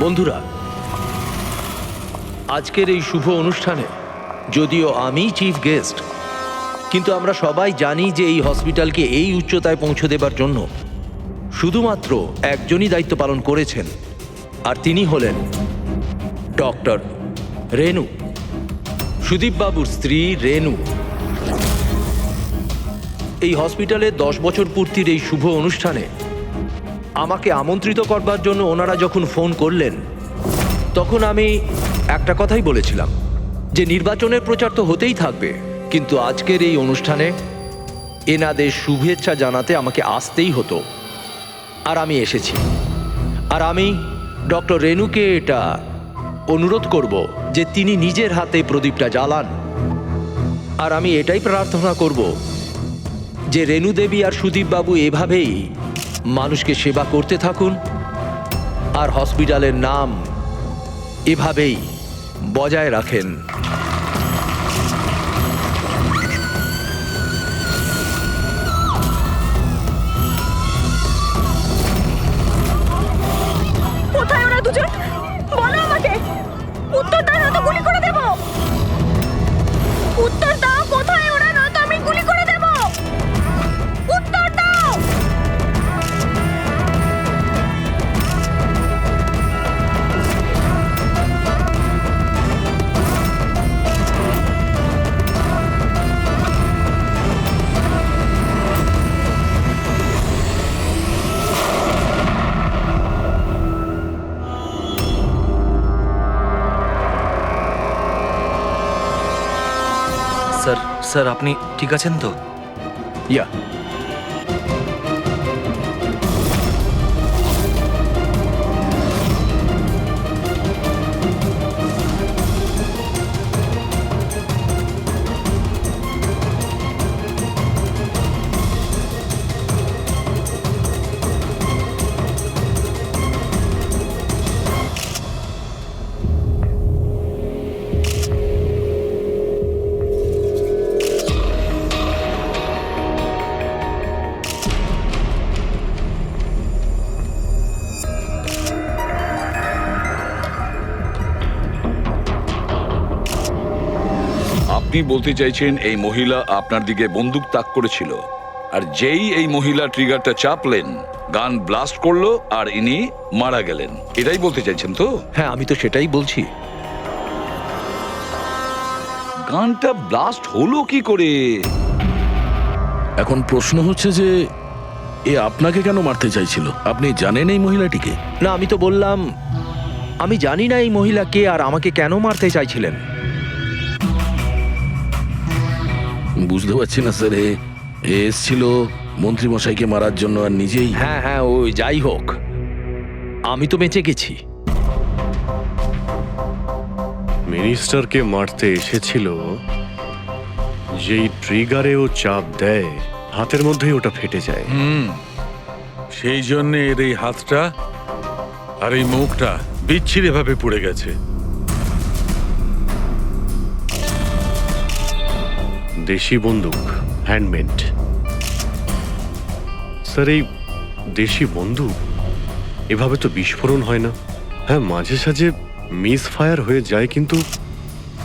বন্ধুরা, আজকের এই শুভ অনুষ্ঠানে যদিও আমি চিফ গেস্ট, কিন্তু আমরা সবাই জানি যে এই হসপিটালকে এই উচ্চতায় পৌঁছে দেবার জন্য শুধুমাত্র একজনই দায়িত্ব পালন করেছেন, আর তিনি হলেন ডক্টর রেনু, সুদীপ বাবুর স্ত্রী রেনু। এই হসপিটালে 10 বছর পূর্তির এই শুভ অনুষ্ঠানে আমাকে আমন্ত্রিত করবার জন্য ওনারা যখন ফোন করলেন, তখন আমি একটা কথাই বলেছিলাম যে নির্বাচনের প্রচার তো হতেই থাকবে, কিন্তু আজকের এই অনুষ্ঠানে এনাদের শুভেচ্ছা জানাতে আমাকে আসতেই হতো। আর আমি এসেছি। আর আমি ডক্টর রেনুকে এটা অনুরোধ করব যে তিনি নিজের হাতে প্রদীপটা জ্বালান। আর আমি এটাই প্রার্থনা করব যে রেনু দেবী আর সুদীপ বাবু এভাবেই মানুষকে সেবা করতে থাকুন, আর হসপিটালের নাম এভাবেই বজায় রাখেন। কোথায় ওরা দুজন? বলো আমাকে। উত্তর দাও, নয়তো গুলি করে দেব। উত্তর দাও, কোথায় ওরা, নয়তো আমি গুলি করে দেব। উত্তর দাও। স্যার আপনি ঠিক আছেন তো? ইয়া, আপনি বলতে চাইছেন এই মহিলা আপনার দিকে বন্দুক তাক করেছিল, আর যেই এই মহিলা ট্রিগারটা চাপলেন, গান ব্লাস্ট করলো আর ইনি মারা গেলেন, এটাই বলতে চাইছেন তো? হ্যাঁ, আমি তো সেটাই বলছি। গানটা ব্লাস্ট হলো কি করে? এখন প্রশ্ন হচ্ছে যে এ আপনাকে কেন মারতে চাইছিল? আপনি জানেন এই মহিলাটিকে? না, আমি তো বললাম আমি জানি না এই মহিলা কে আর আমাকে কেন মারতে চাইছিলেন। বুঝতে পারছি না স্যার। এ এসছিল মন্ত্রীমশাইকে মারার জন্য আর নিজেই। হ্যাঁ হ্যাঁ, ওই যাই হোক, আমি তো বেঁচে গেছি। মিনিস্টারকে মারতে এসেছিল, যেই ট্রিগারে ও চাপ দেয় হাতের মধ্যেই ওটা ফেটে যায়। সেই জন্য এর এই হাতটা আর এই মুখটা বিচ্ছিরি ভাবে পুড়ে গেছে। দেশি বন্দুক, হ্যান্ডমেড। স্যার, এই দেশি বন্দুক এভাবে তো বিস্ফোরণ হয় না। হ্যাঁ, মাঝে সাঝে মিস ফায়ার হয়ে যায়, কিন্তু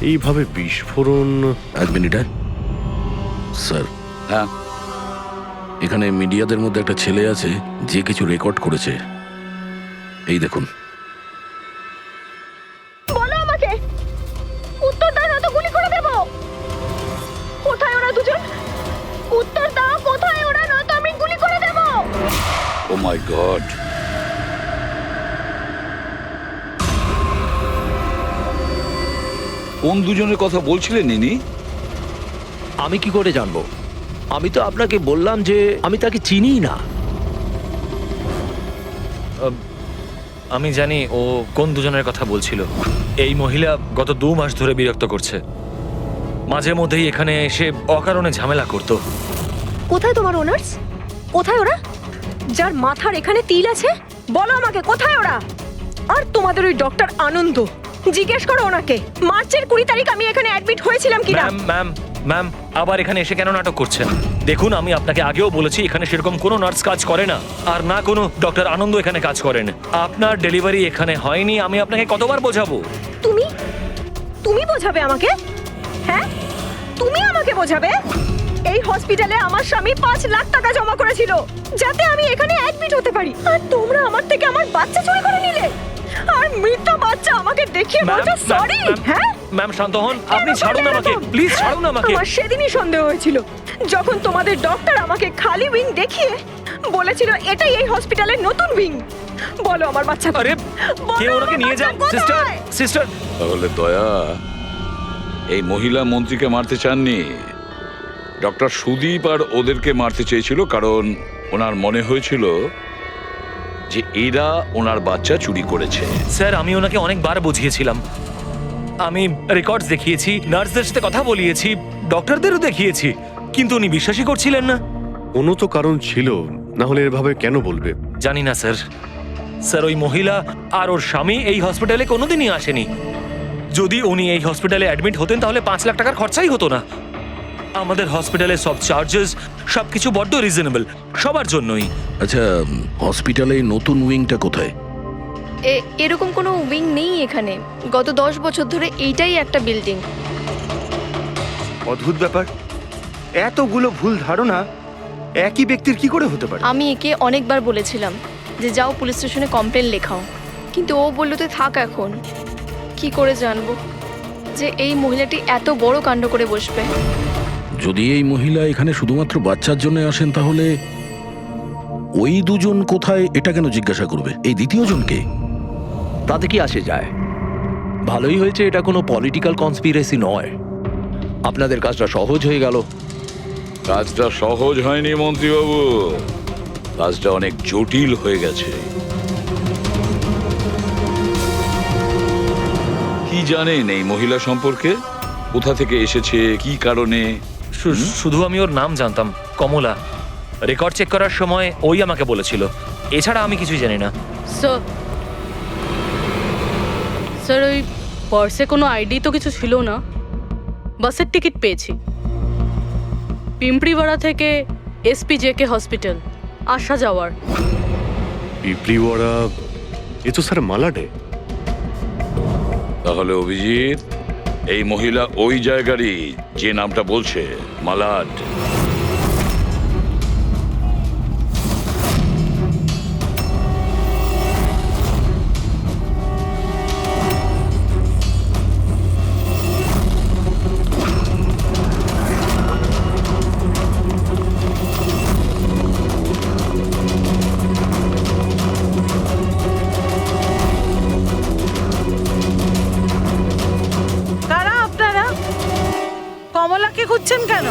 এইভাবে বিস্ফোরণ। এক মিনিট। স্যার, হ্যাঁ, এখানে মিডিয়াদের মধ্যে একটা ছেলে আছে যে কিছু রেকর্ড করেছে। এই দেখুন। বলো আমাকে। উত্তর দাও, নয়তো গুলি করে দেব। কোথায় ওরা দুজন? উত্তর দাও, কোথায় ওরা, নয়তো আমি গুলি করে দেব। ও মাই গড। কোন দুজনের কথা বলছিলেন ইনি? আমি কি করে জানবো? আমি তো আপনাকে বললাম যে আমি তাকে চিনিই না। আমি জানি ও কোন দুজনের কথা বলছিল। এই মহিলা গত 2 মাস ধরে বিরক্ত করছে। মাঝে মধ্যেই এখানে এসে অকারণে ঝামেলা করত। কোথায় তোমার ওনার্স? কোথায় ওরা, যার মাথার এখানে তিল আছে? বলো আমাকে, কোথায় ওরা? আর তোমাদের ওই ডক্টর আনন্দ, জিজ্ঞেস করো ওনাকে মার্চের 20 তারিখ আমি এখানে অ্যাডমিট হয়েছিলাম কিনা। ম্যাম ম্যাম আবার এখানে এসে কেন নাটক করছেন? দেখুন, আমি আপনাকে আগেও বলেছি এখানে সেরকম কোনো নার্স কাজ করে না, আর না কোনো ডক্টর আনন্দ এখানে কাজ করেন। আপনার ডেলিভারি এখানে হয়নি, আমি আপনাকে কতবার বোঝাবো? তুমি তুমি বোঝাবে আমাকে? হ্যাঁ, তুমি আমাকে বোঝাবে? এই হসপিটালে আমার স্বামী 5 লাখ টাকা জমা করেছিল যাতে আমি এখানে অ্যাডমিট হতে পারি, আর তোমরা আমার থেকে আমার বাচ্চা চুরি করে নিলে, আর মৃত বাচ্চা আমাকে দেখিয়ে বলছো সরি। হ্যাঁ ম্যাম শান্ত হন, আপনি কেন ছাড়ুন করলে আমাকে, এরকম? প্লিজ ছাড়ুন আমাকে। আমার সেদিনই সন্দেহ হয়েছিল যখন তোমাদের ডক্টর আমাকে খালি উইং দেখিয়ে বলেছিল এটাই এই হসপিটালের নতুন উইং। বলো আমার বাচ্চা আরে বলো কে ওনাকে আমার নিয়ে যান? বাচ্চা সিস্টার, কোথায়? সিস্টার। তাহলে দয়া এই মহিলা মন্ত্রীকে মারতে চাননি, ডক্টর সুদীপ আর ওদেরকে মারতে চেয়েছিল, কারণ ওনার মনে হয়েছিল যে এরা ওনার বাচ্চা চুরি করেছে। স্যার আমি ওনাকে অনেকবার বুঝিয়েছিলাম, আমি রেকর্ডস দেখিয়েছি, নার্সদের সাথে কথা বলিয়েছি, ডক্টরদেরও দেখিয়েছি, কিন্তু উনি বিশ্বাসই করছিলেন না। কোনো তো কারণ ছিল, না হলে এভাবে কেন বলবে? জানি না স্যার। স্যার ওই মহিলা আর ওর স্বামী এই হসপিটালে কোনোদিনই আসেনি। যদি উনি এই হসপিটালে অ্যাডমিট হতেন তাহলে 5 লাখ টাকার খরচাই হতো না। আমাদের হসপিটালে সব চার্জেস সবকিছু বড্ড রিজনেবল সবার জন্যই। আচ্ছা, হসপিটালে এই নতুন উইংটা কোথায়? এরকম কোনো উইং নেই এখানে। গত 10 বছর ধরে এইটাই একটা বিল্ডিং। অদ্ভুত ব্যাপার, এতগুলো ভুল ধারণা একই ব্যক্তির কি করে হতে পারে? আমি একে অনেকবার বলেছিলাম যে যাও পুলিশ স্টেশনে কমপ্লেন লেখাও, কিন্তু ও বলল তুই থাক। এখন কি করে জানবো যে এই মহিলাটি এত বড় কাণ্ড করে বসবে? যদি এই মহিলা এখানে শুধুমাত্র বাচ্চার জন্য আসেন, তাহলে ওই দুজন কোথায় এটা কেন জিজ্ঞাসা করবে? এই দ্বিতীয় জনকে? তাতে কি আসে যায়? ভালোই হয়েছে এটা কোনো পলিটিক্যাল কনস্পিরেসি নয়, আপনাদের কাজটা সহজ হয়ে গেল। কাজটা সহজ হয়নি মন্ত্রীবাবু, কাজটা অনেক জটিল হয়ে গেছে। কি জানেন এই মহিলা সম্পর্কে? কোথা থেকে এসেছে, কি কারণে? শুধু আমি ওর নাম জানতাম, কমলা। রেকর্ড চেক করার সময় ওই আমাকে বলেছিল, এছাড়া আমি কিছুই জানি না। স্যার ওই পার্সে কোনো আইডি তো কিছু ছিল না, বাসের টিকিট পেয়েছি। পিম্পড়িওয়াড়া থেকে এসপি জেকে হসপিটাল আসা যাওয়ার। পিপলিওয়াড়া, এ তো স্যার মালাডে। তাহলে অভিজিৎ, এই মহিলা ওই জায়গারই যে নামটা বলছে, মালাড। কারা আপনারা? কমলাকে খুঁজছেন কেন?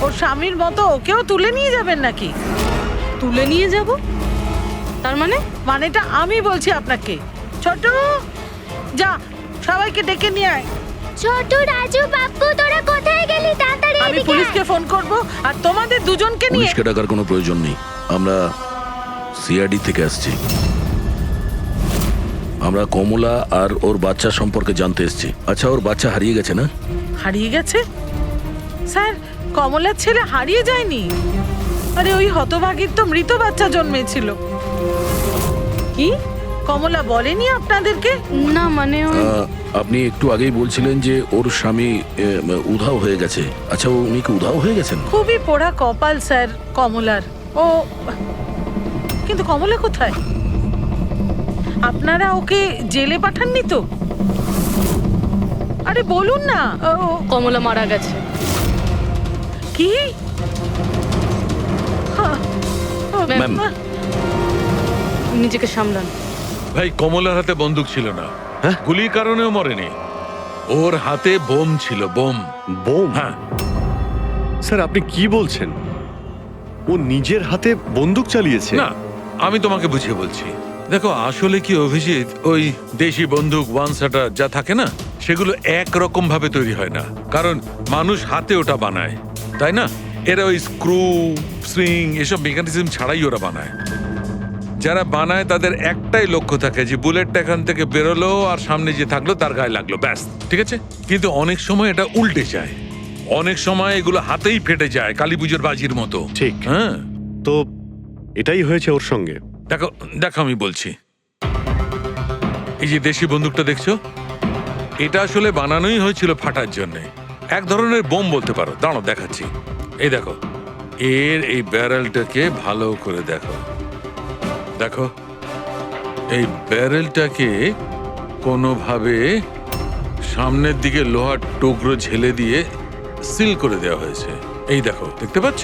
ওর স্বামীর মতো ওকেও তুলে নিয়ে যাবেন নাকি? তুলে নিয়ে যাব? তার মানে? মানেটা আমি বলছি আপনাকে। ছোট, যা সবাইকে ডেকে নিয়ে আয়। ছোট, রাজু, বাপ্পু, তোরা কোথায় গেলি? তাড়াতাড়ি আমি পুলিশকে ফোন করব, আর তোমাদের দুজনকে নিয়ে। পুলিশকে ডাকার কোনো প্রয়োজন নেই, আমরা সিআইডি থেকে আসছি। আমরা কমলা আর ওর বাচ্চা সম্পর্কে জানতে এসেছি। আচ্ছা, ওর বাচ্চা হারিয়ে গেছে না? হারিয়ে গেছে? স্যার, কমলার ছেলে হারিয়ে যায়নি। আরে ওই হতভাগীর তো মৃত বাচ্চা জন্মেছিল। কি কমলা বলেনি আপনাদেরকে? না মানে আপনি একটু আগেই বলছিলেন যে ওর স্বামী উধাও হয়ে গেছে। আচ্ছা, উনি কি উধাও হয়ে গেছেন? খুবই পোড়া কপাল স্যার কমলার। ও কিন্তু কমলা কোথায়? আপনারা ওকে জেলে পাঠাননি তো? আরে বলুন না। কমলা মারা গেছে। কি? ম্যাম, নিজেকে সামলান। ভাই, কমলার হাতে বন্দুক ছিল না, গুলির কারণেও মরেনি। ওর হাতে বোম ছিল, বোম। বোম? হ্যাঁ। স্যার আপনি কি বলছেন? ও নিজের হাতে বন্দুক চালিয়েছে? না, আমি তোমাকে বুঝিয়ে বলছি। দেখো, আসলে কি অভিজিৎ, ওই দেশি বন্দুক ওয়ান শাটার যা থাকে না, সেগুলো একরকম ভাবে তৈরি হয় না, কারণ মানুষ হাতে ওটা বানায়, তাই না? এরা ওই স্ক্রু, সুইং এসব মেকানিজম ছাড়াই ওরা বানায়। যারা বানায় তাদের একটাই লক্ষ্য থাকে যে বুলেটটা এখান থেকে বেরোলো আর সামনে যে থাকলো তার গায়ে লাগলো, ব্যাস, ঠিক আছে? কিন্তু অনেক সময় এটা উল্টে যায়, অনেক সময় এগুলো হাতেই ফেটে যায়, কালী পুজোর বাজির মতো। ঠিক। হ্যাঁ, তো এটাই হয়েছে ওর সঙ্গে। দেখো দেখো আমি বলছি, এই যে দেশি বন্দুকটা দেখছো, এটা আসলে বানানোই হয়েছিল ফাটার জন্য, এক ধরনের বোম বলতে পারো। দাঁড়াও দেখাচ্ছি, এই দেখো, এর এই ব্যারেলটাকে ভালো করে দেখো, দেখো এই ব্যারেলটাকে কোনোভাবে সামনের দিকে লোহার টুকরো ঝেলে দিয়ে সিল করে দেওয়া হয়েছে। এই দেখো, দেখতে পাচ্ছ?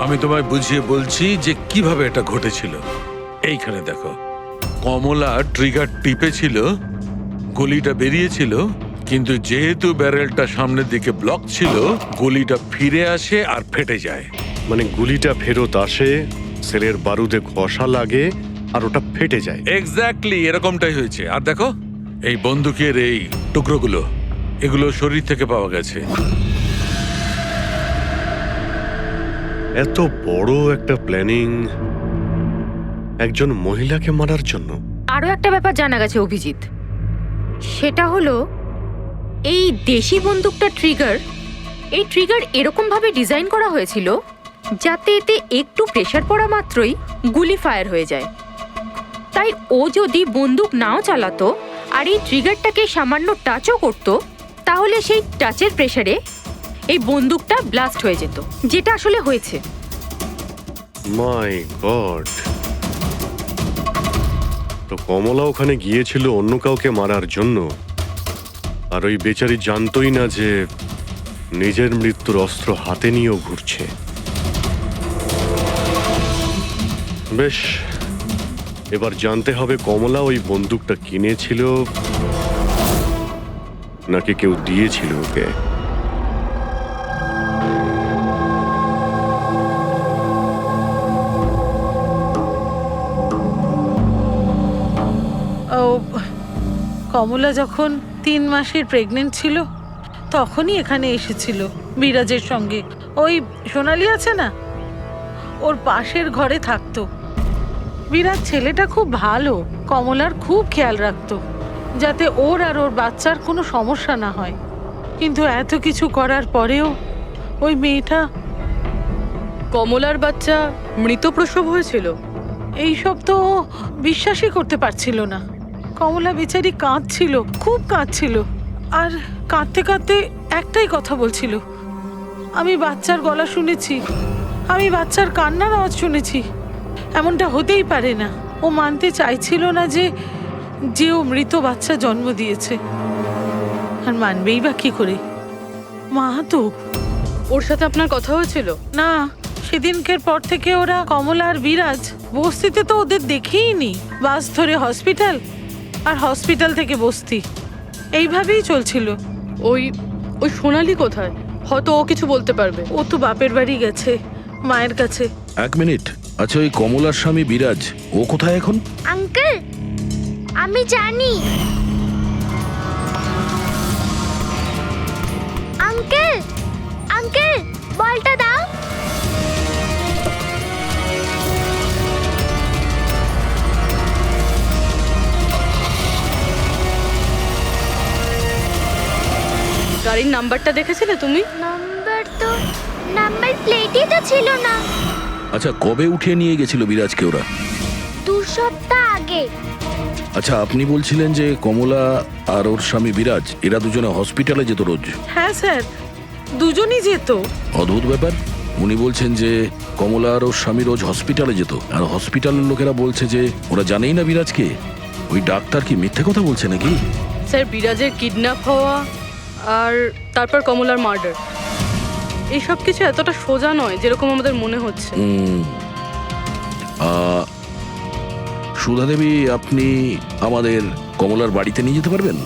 আমি তোমায় বুঝিয়ে বলছি যে কিভাবে এটা ঘটেছিল। এইখানে দেখো, কমলা ট্রিগার টিপেছিল, গুলিটা বেরিয়েছিল, কিন্তু যেহেতু ব্যারেলটা সামনের দিকে ব্লক ছিল, গুলিটা ফিরে আসে আর ফেটে যায়। মানে গুলিটা ফেরত আসে, সেলের বারুদে ঘষা লাগে আর ওটা ফেটে যায়। এক্স্যাক্টলি এরকমটাই হয়েছে। আর দেখো এই বন্দুকের এই টুকরোগুলো, এগুলো শরীর থেকে পাওয়া গেছে। এত বড় একটা প্ল্যানিং একজন মহিলাকে মারার জন্য। আরও একটা ব্যাপার জানা গেছে অভিজিৎ, সেটা হলো এই দেশি বন্দুকটা এই ট্রিগার এরকমভাবে ডিজাইন করা হয়েছিল যাতে এতে একটু প্রেসার পড়া মাত্রই গুলি ফায়ার হয়ে যায়। তাই ও যদি বন্দুক নাও চালাতো আর এই ট্রিগারটাকে সামান্য টাচও করতো, তাহলে সেই টাচের প্রেসারে এই বন্দুকটা ব্লাস্ট হয়ে যেত, যেটা আসলে হয়েছে। মাই গড! তো কমলা ওখানে গিয়েছিল অন্য কাউকে মারার জন্য, আর ওই বেচারি জানতোই না যে নিজের মৃত্যুর অস্ত্র হাতে নিয়েও ঘুরছে। বেশ, এবার জানতে হবে কমলা ওই বন্দুকটা কিনেছিল নাকি কেউ দিয়েছিল ওকে। ও, কমলা যখন 3 মাসের প্রেগনেন্ট ছিল তখনই এখানে এসেছিল বিরাজের সঙ্গে। ওই সোনালি আছে না, ওর পাশের ঘরে থাকতো। বিরাজ ছেলেটা খুব ভালো, কমলার খুব খেয়াল রাখতো যাতে ওর আর ওর বাচ্চার কোনো সমস্যা না হয়। কিন্তু এত কিছু করার পরেও ওই মেয়েটা, কমলার বাচ্চা মৃত প্রসব হয়েছিল। এইসব তো ও বিশ্বাসই করতে পারছিল না। কমলা বেচারি কাঁদছিল, খুব কাঁদছিল, আর কাঁদতে কাঁদতে একটাই কথা বলছিল, আমি বাচ্চার গলা শুনেছি, আমি বাচ্চার কান্নার আওয়াজ শুনেছি, এমনটা হতেই পারে না। ও মানতে চাইছিল না যে ও মৃত বাচ্চা জন্ম দিয়েছে। আর মানবেই বা কি করে? মা তো। ওর সাথে আপনার কথা হয়েছিল? না, সেদিনকের পর থেকে ওরা, কমলা আর বিরাজ, বস্তিতে তো ওদের দেখেই নি। বাস ধরে হসপিটাল, আর হসপিটাল থেকে বস্তি, এইভাবেই চলছিল। ওই ওই সোনালি কোথায়? হয়তো ও কিছু বলতে পারবে। ও তো বাপের বাড়ি গেছে, মায়ের কাছে। এক মিনিট, আচ্ছা ওই কমলার স্বামী বিরাজ ও কোথায় এখন? আঙ্কেল, আমি জানি। আঙ্কেল, আঙ্কেল, বলটা দাও। গাড়ির নাম্বারটা দেখেছিলে তুমি? নাম্বার প্লেটই তো ছিল না। আচ্ছা কবে উঠিয়ে নিয়ে গেছিল বিরাজকে ওরা? 2 সপ্তাহ আগে। আচ্ছা আপনি বলছিলেন যে কমলা আর ওর স্বামী বিরাজ এরা দুজনে হসপিটালে যেত রোজ? হ্যাঁ স্যার, দুজনই যেত। অদ্ভুত ব্যাপার, উনি বলছেন যে কমলা আর ওর স্বামী রোজ হসপিটালে যেত, আর হসপিটালের লোকেরা বলছে যে ওরা জানেই না বিরাজকে। ওই ডাক্তার কি মিথ্যে কথা বলছে নাকি? স্যার, বিরাজের কিডন্যাপ হওয়া আর তারপর কমলার মার্ডার, এইসব কিছু এতটা সোজা নয় যেরকম আমাদের মনে হচ্ছে। সুধা দেবী, আপনি আমাদের কমলার বাড়িতে নিয়ে যেতে পারবেন?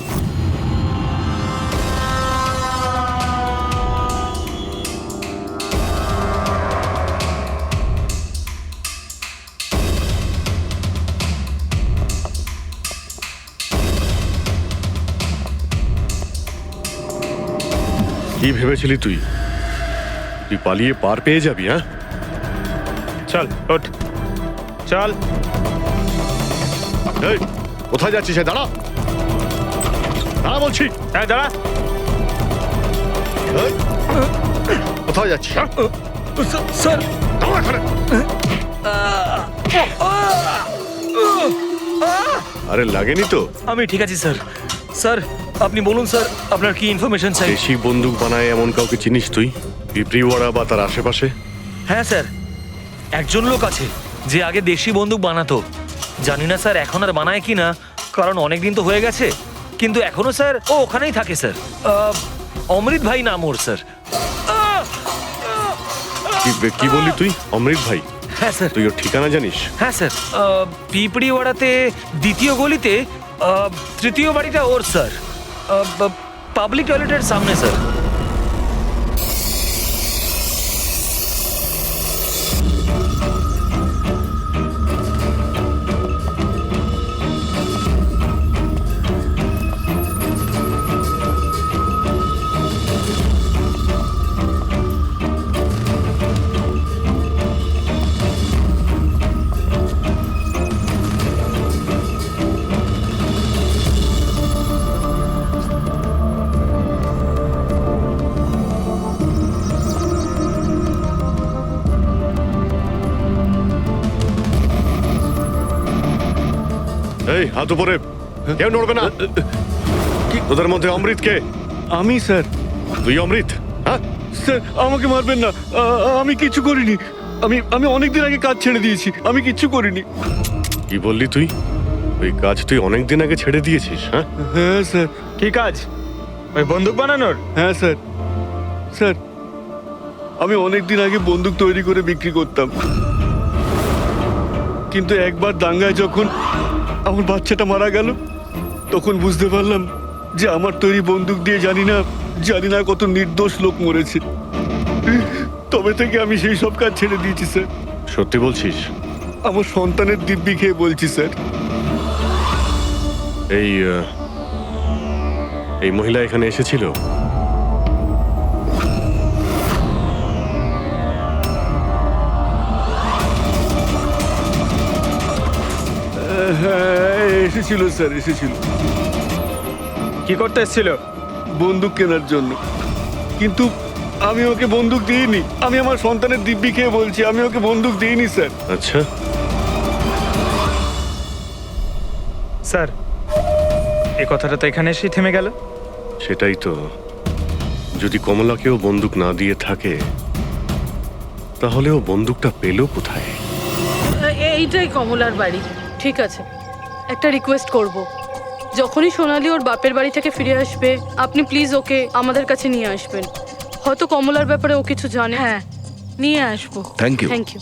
কি ভেবেছিলি তুই? তুই পালিয়ে পার পেয়ে যাবি? হ্যাঁ, চল ওঠ চল। এই কোথায় যাচ্ছিস? দাঁড়া দাঁড়া বলছি। হ্যাঁ দাঁড়া। এই, কোথায় যাচ্ছিস? স্যার দাঁড়া এখানে। আরে লাগেনি তো? আমি ঠিক আছি স্যার। স্যার আপনি বলুন স্যার, আপনার কি ইনফরমেশন চাই? দেশি বন্দুক বানায় এমন কাউকে চিনিস তুই? পিঁপড়িওয়াড়া বা তার আশেপাশে? হ্যাঁ স্যার, একজন লোক আছে যে আগে দেশি বন্দুক বানাতো। জানি না স্যার এখন আর বানায় কি না, কারণ অনেক দিন তো হয়ে গেছে। কিন্তু এখনো স্যার ও ওখানেই থাকে স্যার। অমৃত ভাই নাম ওর স্যার। কি বললি তুই? অমৃত ভাই? হ্যাঁ স্যার। তুই ওর ঠিকানা জানিস? হ্যাঁ স্যার, পিঁপড়িওয়াড়াতে দ্বিতীয় গলিতে তৃতীয় বাড়িটা ওর স্যার। পাবলিক টয়লেটের সামনে স্যার। এই হাত উপরে, কেউ নড়বে না। তোদের মধ্যে অমৃত কে? আমি স্যার। তুই অমৃত? হ্যাঁ স্যার আমাকে মারবেন না, আমি কিছু করিনি। আমি অনেকদিন আগে কাজ ছেড়ে দিয়েছি, আমি কিচ্ছু করিনি। কি বললি তুই? ওই কাজ তুই অনেকদিন আগে ছেড়ে দিয়েছিস? হ্যাঁ হ্যাঁ স্যার। কি কাজ? ওই বন্দুক বানানোর? হ্যাঁ স্যার। স্যার আমি অনেকদিন আগে বন্দুক তৈরি করে বিক্রি করতাম, কিন্তু একবার দাঙ্গায় যখন আমার বাচ্চাটা মারা গেল, তখন বুঝতে পারলাম যে আমার তৈরি বন্দুক দিয়ে জানি না কত নির্দোষ লোক মরেছে। তবে থেকে আমি সেই সব কাজ ছেড়ে দিয়েছি স্যার। সত্যি বলছিস? আমার সন্তানের দিব্যি খেয়ে বলছি স্যার। এই মহিলা এখানে এসেছিল? হ্যাঁ এসেছিল স্যার, এসেছিল। কি করতে এসেছিল? বন্দুক কেনার জন্য। কিন্তু আমি ওকে বন্দুক দিইনি। আমি আমার সন্তানের দিব্যি খেয়ে বলছি, আমি ওকে বন্দুক দিইনি স্যার। আচ্ছা স্যার এই কথাটা তো এখানে এসেই থেমে গেল। সেটাই তো। যদি কমলাকেও বন্দুক না দিয়ে থাকে, তাহলে ও বন্দুকটা পেল কোথায়? এইটাই কমলার বাড়ি। ঠিক আছে, একটা রিকোয়েস্ট করব, যখনই সোনালি ওর বাপের বাড়ি থেকে ফিরে আসবে আপনি প্লিজ ওকে আমাদের কাছে নিয়ে আসবেন। হয়তো কমলার ব্যাপারে ও কিছু জানে। হ্যাঁ নিয়ে আসবো। Thank you. Thank you.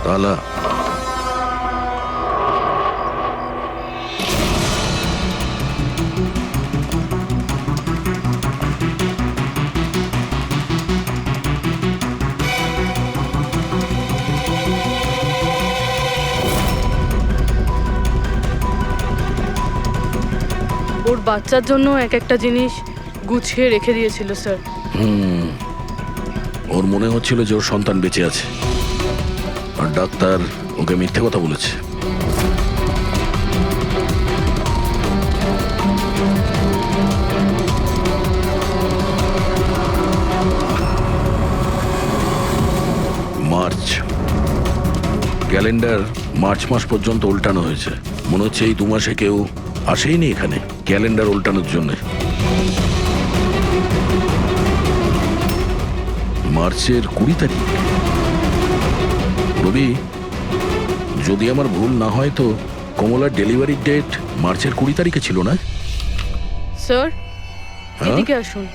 তালা ওর বাচ্চার জন্য এক একটা জিনিস গুছিয়ে রেখে দিয়েছিল স্যার। ওর মনে হচ্ছিল যে ওর সন্তান বেঁচে আছে, আর ডাক্তার ওকে মিথ্যে কথা বলেছে। মার্চ ক্যালেন্ডার মার্চ মাস পর্যন্ত উল্টানো হয়েছে। মনে হচ্ছে এই 2 মাসে কেউ আসেইনি এখানে ক্যালেন্ডার উল্টানোর জন্য। মার্চের 20 তারিখ। রবি, যদি আমার ভুল না হয় তো কমলার ডেলিভারির ডেট মার্চের 20 তারিখে ছিল না? স্যার হ্যাঁ? এদিকে আসুন।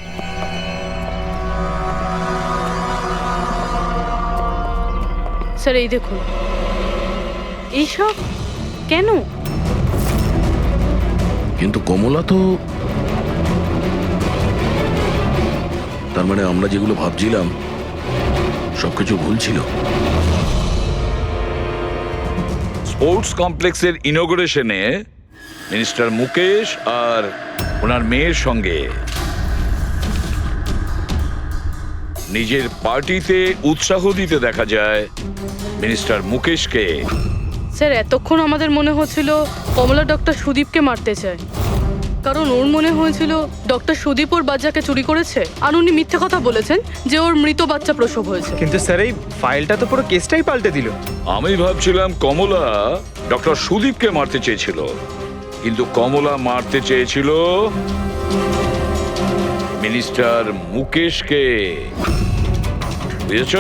স্যার এই দেখুন, এইসব কেন? কিন্তু কমলা তো, তার মানে আমরা যেগুলো ভাবছিলাম সবকিছু ভুল ছিল। স্পোর্টস কমপ্লেক্সের ইনোগ্রেশনে মিনিস্টার মুকেশ আর ওনার মেয়ের সঙ্গে নিজের পার্টিতে উৎসাহ দিতে দেখা যায় মিনিস্টার মুকেশকে। স্যার এতক্ষণ আমাদের মনে হচ্ছিল কমলা ডক্টর সুদীপকে মারতে চায়, কারণ ওর মনে হয়েছিল ডক্টর সুদীপ ওর বাচ্চাকে চুরি করেছে আর উনি মিথ্যে কথা বলেছেন যে ওর মৃত বাচ্চা প্রসব হয়েছে। কিন্তু স্যার এই ফাইলটা তো পুরো কেসটাই পাল্টে দিল। আমি ভাবছিলাম কমলা ডক্টর সুদীপকে মারতে চেয়েছিল, কিন্তু কমলা মারতে চেয়েছিল মিনিস্টার মুকেশকে। বুঝেছ?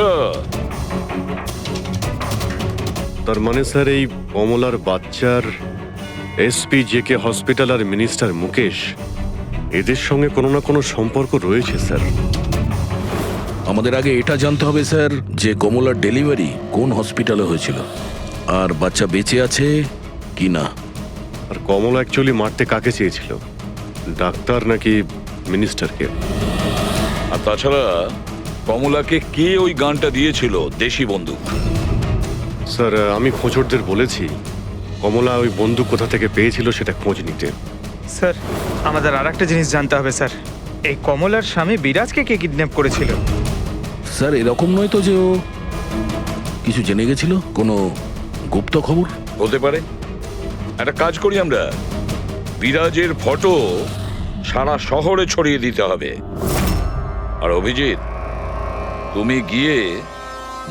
তার মানে স্যার এই কমলার বাচ্চার এসপি জেকে হসপিটাল আর মিনিস্টার মুকেশ এদের সঙ্গে কোনো না কোনো সম্পর্ক রয়েছে স্যার। আমাদের আগে এটা জানতে হবে স্যার যে কমলার ডেলিভারি কোন হসপিটালে হয়েছিল আর বাচ্চা বেঁচে আছে কি না। আর কমলা অ্যাকচুয়ালি মারতে কাকে চেয়েছিল, ডাক্তার নাকি মিনিস্টারকে? আর তাছাড়া কমলাকে কে ওই গানটা দিয়েছিল, দেশি বন্দুক? স্যার আমি খোঁজরদের বলেছি কমলা ওই বন্দুক কোথা থেকে পেয়েছিল সেটা খোঁজ নিতে। স্যার আমাদের আর একটা জিনিস জানতে হবে স্যার, এই কমলার স্বামী বিরাজকে কে কিডন্যাপ করেছিল? স্যার এরকম নয় তো যে ও কিছু জেনে গেছিল, কোনো গুপ্ত খবর? হতে পারে। একটা কাজ করি আমরা, বিরাজের ফটো সারা শহরে ছড়িয়ে দিতে হবে। আর অভিজিৎ, তুমি গিয়ে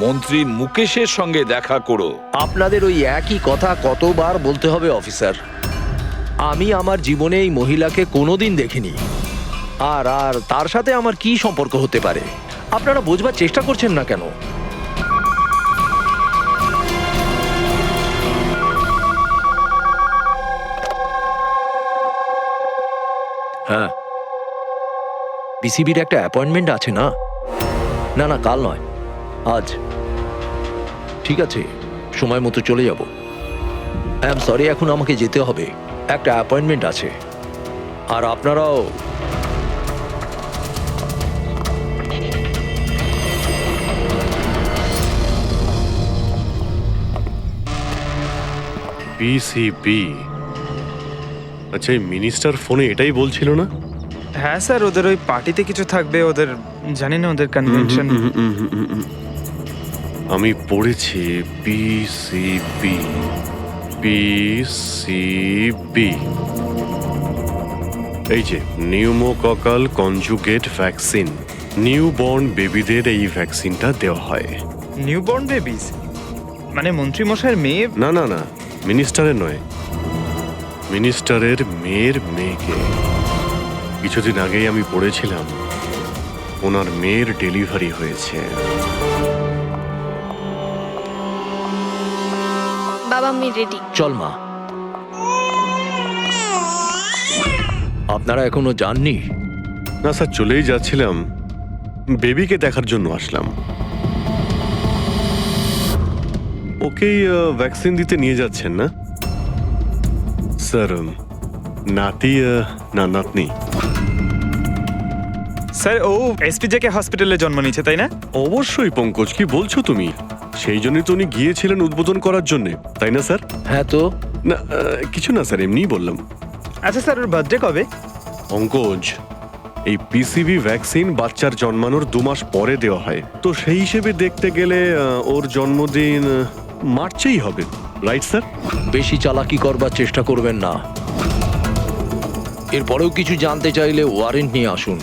মন্ত্রী মুকেশের সঙ্গে দেখা করো। আপনাদের ওই একই কথা কতবার বলতে হবে অফিসার? আমি আমার জীবনে এই মহিলাকে কোনোদিন দেখিনি, আর আর তার সাথে আমার কি সম্পর্ক হতে পারে? আপনারা বোঝবার চেষ্টা করছেন না কেন? হ্যাঁ, বিসিবির একটা অ্যাপয়েন্টমেন্ট আছে না? না না, কাল নয়, আজ। ঠিক আছে, সময় মতো চলে যাব। আই এম সরি, এখন আমাকে যেতে হবে, একটা অ্যাপয়েন্টমেন্ট আছে। আর আপনারাও। বিসিবি, আচ্ছা এই মিনিস্টার ফোনে এটাই বলছিল না? হ্যাঁ স্যার, ওদের ওই পার্টিতে কিছু থাকবে, ওদের জানি না ওদের কনভেনশন। আমি পড়েছি বিসিবি, বিসিবি, এই যে নিউমোককাল কনজুগেট ভ্যাকসিন, নিউবর্ন বেবিদের এই ভ্যাকসিনটা দেওয়া হয়। নিউবর্ন বেবিজ মানে মন্ত্রী মশাইয়ের মেয়ে? না না না, মিনিস্টারের নয়, মিনিস্টারের মেয়ের মেয়েকে। কিছুদিন আগেই আমি পড়েছিলাম ওনার মেয়ের ডেলিভারি হয়েছে। বাবা আমি রেডি। চল মা। আপনারা এখনো যাননি? না স্যার, চলেই যাচ্ছিলাম, বেবিকে দেখার জন্য আসলাম। ওকেই ভ্যাকসিন দিতে নিয়ে যাচ্ছেন না স্যার? নাতি না নাতনি? স্যার ও এসপিজেকে হসপিটালে জন্ম নিয়েছে, তাই না? অবশ্যই পঙ্কজ, কি বলছো তুমি? সেই জন্যই তো উনি গিয়েছিলেন উদ্বোধন করার জন্য, তাই না স্যার? হ্যাঁ তো। না কিছু না স্যার, এমনিই বললাম। আচ্ছা স্যার, ওর বার্থডে কবে? পঙ্কজ, এই পিসিবি ভ্যাকসিন বাচ্চার জন্মানোর 2 মাস পরে দেওয়া হয়, তো সেই হিসেবে দেখতে গেলে ওর জন্মদিন মার্চেই হবে, রাইট স্যার? বেশি চালাকি করবার চেষ্টা করবেন না। এরপরেও কিছু জানতে চাইলে ওয়ারেন্ট নিয়ে আসুন।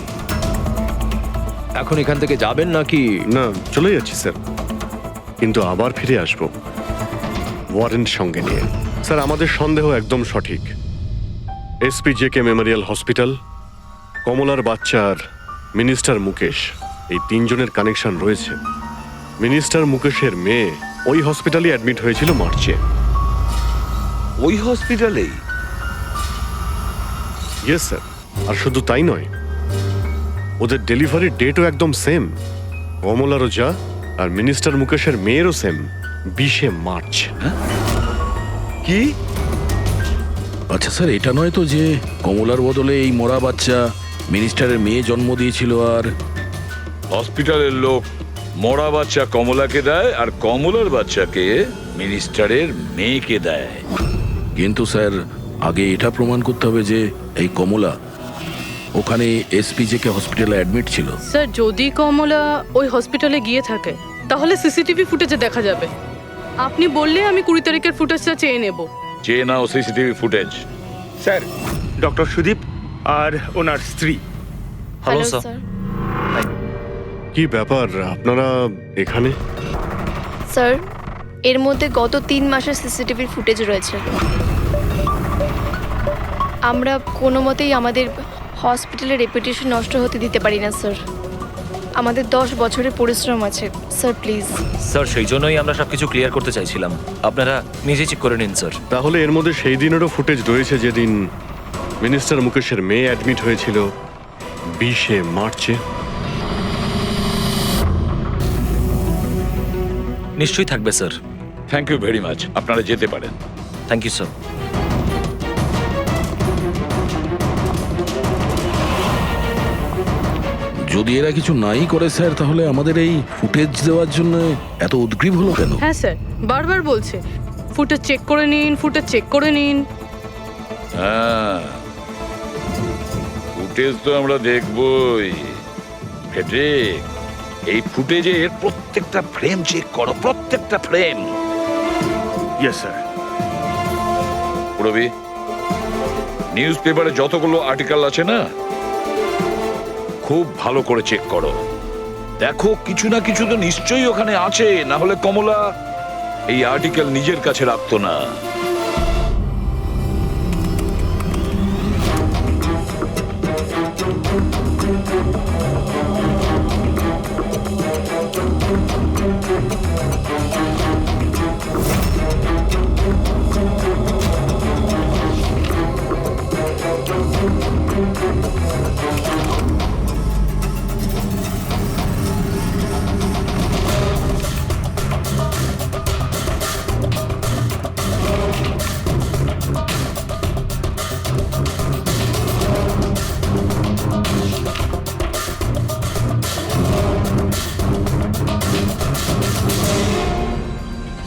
এখন এখান থেকে যাবেন নাকি? না, চলে যাচ্ছি স্যার, কিন্তু আবার ফিরে আসব ওয়ারেন্ট সঙ্গে নিয়ে। স্যার আমাদের সন্দেহ একদম সঠিক। এসপি জেকে মেমোরিয়াল হসপিটাল, কমলার বাচ্চার মিনিস্টার মুকেশ, এই 3 জনের কানেকশন রয়েছে। মিনিস্টার মুকেশের মেয়ে ওই হসপিটালে অ্যাডমিট হয়েছিল মার্চে। ওই হসপিটালেই? ইয়েস স্যার, আর শুধু তাই নয়, ওদের ডেলিভারি ডেটও একদম সেম। কমলারও যা আর মিনিস্টার মুকেশের মেয়েরও সেম, 20 মার্চ। কি? আচ্ছা স্যার, এটা নয় তো যে কমলার বদলে এই মরা বাচ্চা মিনিস্টারের মেয়ে জন্ম দিয়েছিল আর হসপিটালের লোক মরা বাচ্চা কমলাকে দেয় আর কমলার বাচ্চাকে মিনিস্টারের মেয়েকে দেয়? কিন্তু স্যার আগে এটা প্রমাণ করতে হবে যে এই কমলা ওখানে এসপিজেকে হসপিটালে অ্যাডমিট ছিল। স্যার যদি কমলা ওই হসপিটালে গিয়ে থাকে তাহলে সিসিটিভি ফুটেজে দেখা যাবে। আপনি বললে আমি 20 তারিখের ফুটেজটা চেয়ে নেব। চেয়ে নাও CCTV footage. Sir, doctor Sudip আর ওনার স্ত্রী। Hello sir. স্যার। কি ব্যাপার আপনারা এখানে? স্যার, এর মধ্যে গত 3 মাসের সিসিটিভির ফুটেজ রয়েছে। আমরা কোনো মতেই আমাদের হসপিটালের রেপুটেশন নষ্ট হতে দিতে পারি না স্যার। আমাদের 10 বছরের পরিশ্রম আছে স্যার, প্লিজ। স্যার সেই জন্যই আমরা সবকিছু ক্লিয়ার করতে চাইছিলাম, আপনারা নিজে চেক করে নিন স্যার। তাহলে এর মধ্যে সেই দিনেরও ফুটেজ রয়েছে যেদিন মিনিস্টার মুকেশের মেয়ে অ্যাডমিট হয়েছিল 20শে মার্চে। নিশ্চয়ই থাকবে sir. Thank you very much, আপনারা যেতে পারেন। Thank you sir. যদি এরা কিছু নাই করে স্যার, তাহলে আমাদের এই ফুটেজ দেওয়ার জন্য এত উদ্গ্রীব হলো কেন? হ্যাঁ স্যার, বারবার বলছে ফুটেজ চেক করে নিন, ফুটেজ চেক করে নিন। হ্যাঁ, ফুটেজ তো আমরা দেখবই। ফেডরিক, এই ফুটেজের প্রত্যেকটা ফ্রেম চেক করো, প্রত্যেকটা frame. Yes sir. Rabi, news পেপারে যতগুলো আর্টিকেল আছে না, খুব ভালো করে চেক করো। দেখো কিছু না কিছু তো নিশ্চয়ই ওখানে আছে, না হলে কমলা এই আর্টিকেল নিজের কাছে রাখতো না।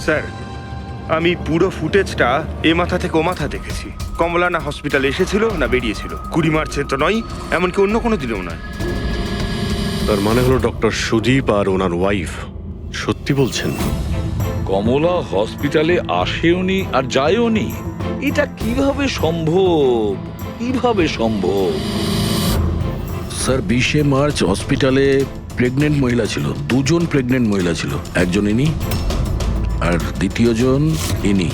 স্যার, আমি পুরো ফুটেজটা এ মাথা থেকে ও মাথা দেখেছি। কমলা না হসপিটালে এসেছিল না বেরিয়েছিল। 20 মার্চে তো নয়, এমনকি অন্য কোনো দিনেও নয়। তার মানে হলো ডক্টর সুদীপ আর ওনার ওয়াইফ সত্যি বলছেন? কমলা হসপিটালে আসেওনি আর যায়ওনি, এটা কিভাবে সম্ভব? কিভাবে সম্ভব? স্যার 20শে মার্চ হসপিটালে প্রেগনেন্ট মহিলা ছিল, 2জন প্রেগনেন্ট মহিলা ছিল। একজন ইনি আর দ্বিতীয়জন ইনি,